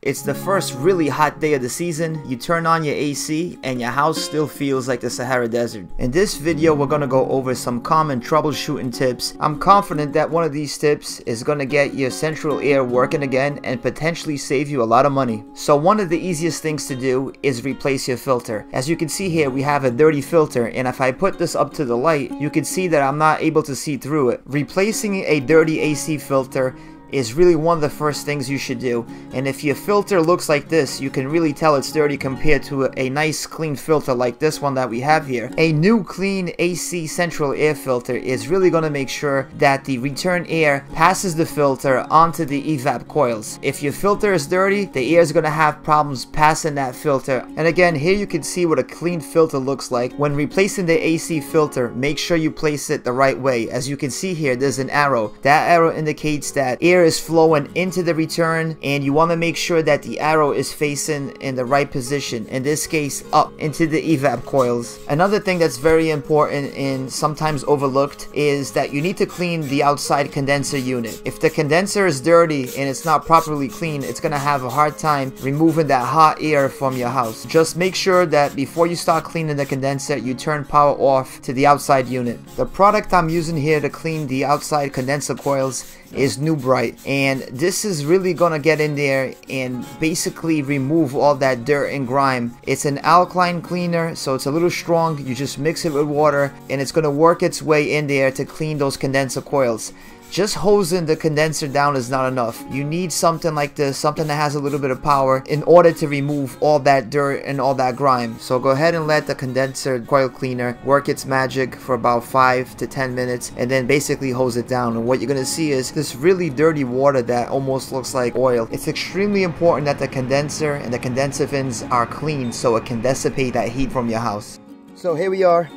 It's the first really hot day of the season, you turn on your AC and your house still feels like the Sahara Desert. In this video we're going to go over some common troubleshooting tips. I'm confident that one of these tips is going to get your central air working again and potentially save you a lot of money. So one of the easiest things to do is replace your filter. As you can see here, we have a dirty filter, and if I put this up to the light you can see that I'm not able to see through it. Replacing a dirty AC filter is really one of the first things you should do, and if your filter looks like this, you can really tell it's dirty compared to a nice clean filter like this one that we have here. A new clean AC central air filter is really going to make sure that the return air passes the filter onto the evap coils. If your filter is dirty, the air is going to have problems passing that filter. And again, here you can see what a clean filter looks like. When replacing the AC filter, make sure you place it the right way. As you can see here, there's an arrow. That arrow indicates that air is flowing into the return, and you want to make sure that the arrow is facing in the right position, in this case up into the evap coils. Another thing that's very important and sometimes overlooked is that you need to clean the outside condenser unit. If the condenser is dirty and it's not properly clean, it's going to have a hard time removing that hot air from your house. Just make sure that before you start cleaning the condenser, you turn power off to the outside unit. The product I'm using here to clean the outside condenser coils is New Bright, and this is really gonna get in there and basically remove all that dirt and grime. It's an alkaline cleaner, so it's a little strong. You just mix it with water and it's gonna work its way in there to clean those condenser coils. Just hosing the condenser down is not enough. You need something like this, something that has a little bit of power, in order to remove all that dirt and all that grime. So go ahead and let the condenser coil cleaner work its magic for about 5 to 10 minutes and then basically hose it down. And what you're gonna see is this really dirty water that almost looks like oil. It's extremely important that the condenser and the condenser fins are clean so it can dissipate that heat from your house. So here we are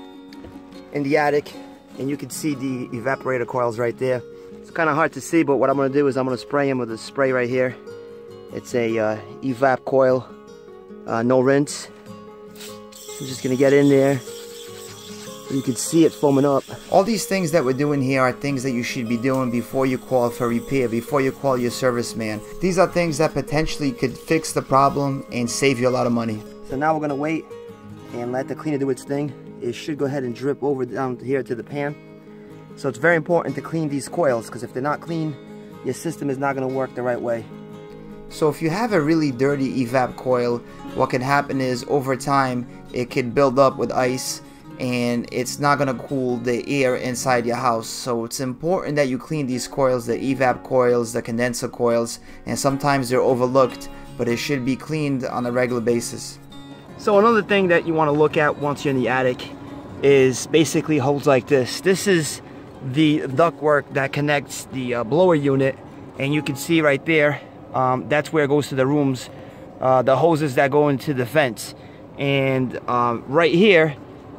in the attic, and you can see the evaporator coils right there. It's kind of hard to see, but what I'm going to do is I'm going to spray them with a spray right here. It's a evap coil, no rinse. I'm just going to get in there. You can see it foaming up. All these things that we're doing here are things that you should be doing before you call for repair, before you call your service man. These are things that potentially could fix the problem and save you a lot of money. So now we're going to wait and let the cleaner do its thing. It should go ahead and drip over down here to the pan. So it's very important to clean these coils, because if they're not clean, your system is not going to work the right way. So if you have a really dirty evap coil, what can happen is over time it can build up with ice and it's not going to cool the air inside your house. So it's important that you clean these coils, the evap coils, the condenser coils, and sometimes they're overlooked, but it should be cleaned on a regular basis. So another thing that you want to look at once you're in the attic is basically holes like this. This is the ductwork that connects the blower unit, and you can see right there, that's where it goes to the rooms, the hoses that go into the vents. And right here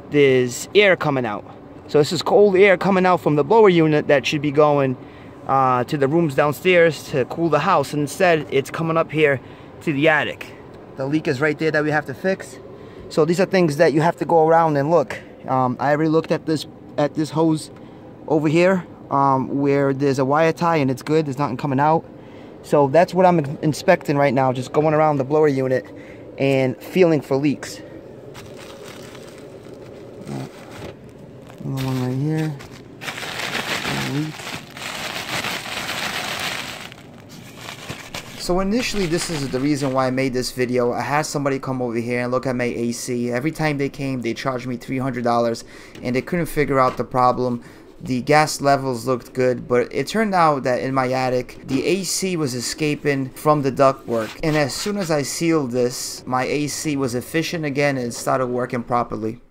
there's air coming out. So this is cold air coming out from the blower unit that should be going to the rooms downstairs to cool the house. And instead it's coming up here to the attic. The leak is right there that we have to fix. So these are things that you have to go around and look. I already looked at this hose over here where there's a wire tie and it's good, there's nothing coming out. So that's what I'm inspecting right now, just going around the blower unit and feeling for leaks. Another one right here. Leak. So initially, this is the reason why I made this video. I had somebody come over here and look at my AC. Every time they came, they charged me $300 and they couldn't figure out the problem. The gas levels looked good, but it turned out that in my attic, the AC was escaping from the ductwork. And as soon as I sealed this, my AC was efficient again and it started working properly.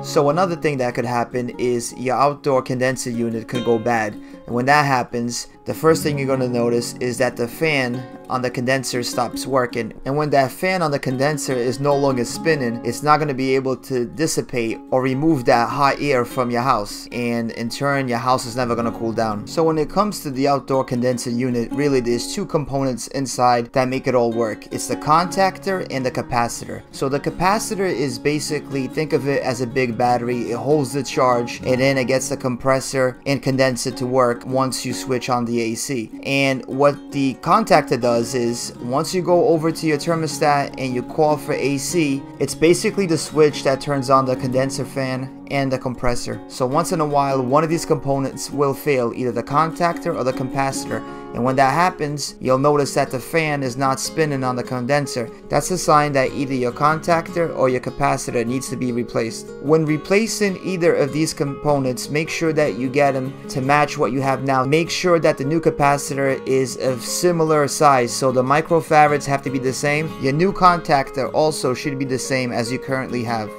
So another thing that could happen is your outdoor condenser unit could go bad. And when that happens, the first thing you're going to notice is that the fan on the condenser stops working. And when that fan on the condenser is no longer spinning, it's not going to be able to dissipate or remove that hot air from your house. And in turn, your house is never going to cool down. So when it comes to the outdoor condenser unit, really there's two components inside that make it all work. It's the contactor and the capacitor. So the capacitor is basically, think of it as a big battery. It holds the charge and then it gets the compressor and condenser to work once you switch on the the AC. And what the contactor does is, once you go over to your thermostat and you call for AC, it's basically the switch that turns on the condenser fan and the compressor. So once in a while, one of these components will fail, either the contactor or the capacitor. And when that happens, you'll notice that the fan is not spinning on the condenser. That's a sign that either your contactor or your capacitor needs to be replaced. When replacing either of these components, make sure that you get them to match what you have now. Make sure that the new capacitor is of similar size, so the microfarads have to be the same. Your new contactor also should be the same as you currently have.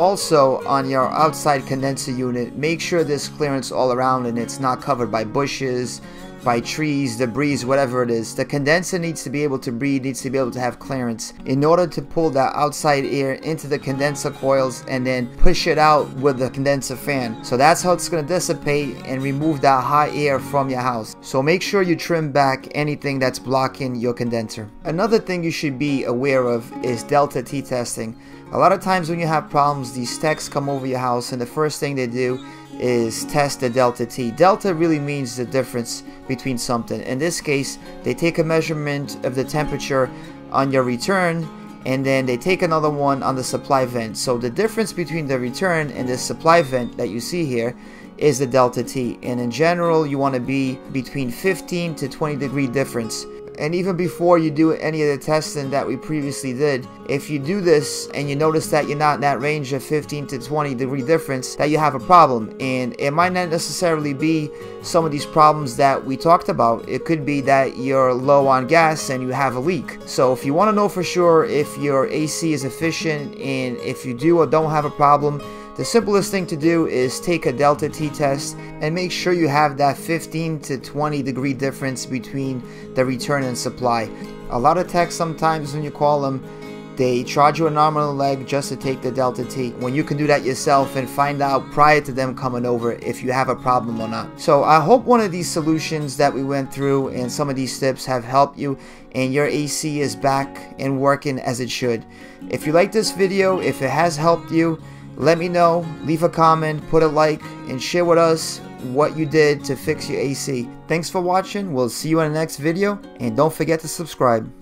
Also, on your outside condenser unit, make sure there's clearance all around and it's not covered by bushes, by trees, debris, whatever it is. The condenser needs to be able to breathe, needs to be able to have clearance in order to pull that outside air into the condenser coils and then push it out with the condenser fan. So that's how it's going to dissipate and remove that hot air from your house. So make sure you trim back anything that's blocking your condenser. Another thing you should be aware of is delta T testing. A lot of times when you have problems, these techs come over your house and the first thing they do is test the delta T. Delta really means the difference between something. In this case, they take a measurement of the temperature on your return and then they take another one on the supply vent. So the difference between the return and the supply vent that you see here is the delta T. And in general, you want to be between 15 to 20 degree difference. And even before you do any of the testing that we previously did, if you do this and you notice that you're not in that range of 15 to 20 degree difference, that you have a problem. And it might not necessarily be some of these problems that we talked about. It could be that you're low on gas and you have a leak. So if you want to know for sure if your AC is efficient and if you do or don't have a problem, the simplest thing to do is take a delta T test and make sure you have that 15 to 20 degree difference between the return and supply. A lot of techs, sometimes when you call them, they charge you an arm and a leg just to take the delta T, when you can do that yourself and find out prior to them coming over if you have a problem or not. So I hope one of these solutions that we went through and some of these tips have helped you and your AC is back and working as it should. If you like this video, if it has helped you, let me know, leave a comment, put a like, and share with us what you did to fix your AC. Thanks for watching. We'll see you in the next video, and don't forget to subscribe.